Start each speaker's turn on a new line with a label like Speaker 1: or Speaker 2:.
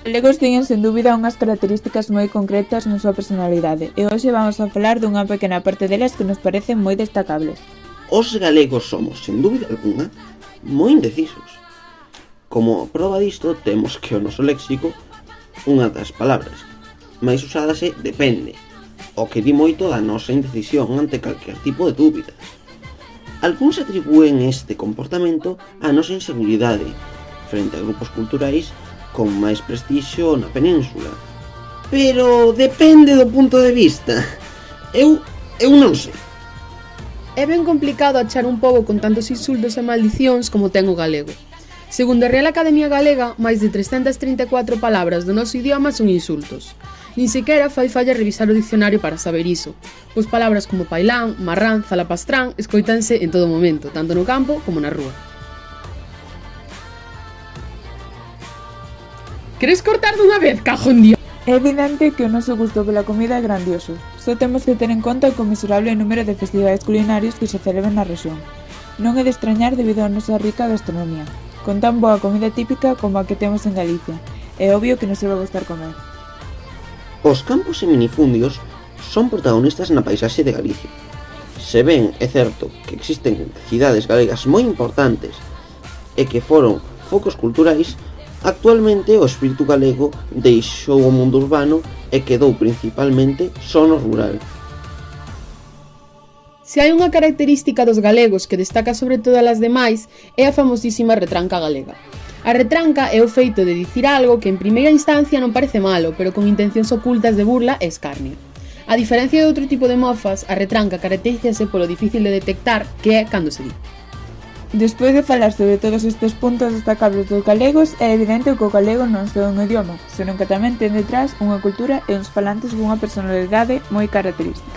Speaker 1: Galegos teñen sen dúbida unhas características moi concretas na súa personalidade e hoxe vamos a falar dunha pequena parte delas que nos parecen moi destacables.
Speaker 2: Os galegos somos, sen dúbida alguna, moi indecisos. Como proba disto, temos que o noso léxico, unha das palabras máis usadas é depende, o que di moito da nosa indecisión ante calquer tipo de dúbidas. Algúns atribúen este comportamento á nosa inseguridade frente a grupos culturais con máis prestixio na península. Pero depende do punto de vista. Eu non sei.
Speaker 3: É ben complicado achar un pobo con tantos insultos e maldicións como ten o galego. Segundo a Real Academia Galega, máis de 334 palabras do noso idioma son insultos. Nin sequera fai falla revisar o dicionario para saber iso, pois palabras como pailán, marrán, zalapastrán escoitanse en todo momento, tanto no campo como na rúa. Queres cortar dunha vez, cajón Dios?
Speaker 1: É evidente que o noso gusto pola comida é grandioso. Só temos que ter en conta o conmensurable número de festivais culinarios que se celebran na rexión. Non é de extrañar debido á nosa rica gastronomía, con tan boa comida típica como a que temos en Galicia. É obvio que nos vai gustar comer.
Speaker 2: Os campos e minifundios son protagonistas na paisaxe de Galicia. Se ben é certo que existen cidades galegas moi importantes e que foron focos culturais, actualmente o espírito galego deixou o mundo urbano e quedou principalmente só no rural.
Speaker 3: Se hai unha característica dos galegos que destaca sobre todas as demais é a famosísima retranca galega. A retranca é o feito de dicir algo que en primeira instancia non parece malo, pero con intencións ocultas de burla e escarnio. A diferencia de outro tipo de mofas, a retranca caracterízase polo difícil de detectar que é cando se di.
Speaker 1: Despois de falar sobre todos estes puntos destacables dos galegos, é evidente que o galego non só é un idioma, senón que tamén ten detrás unha cultura e uns falantes cunha personalidade moi característica.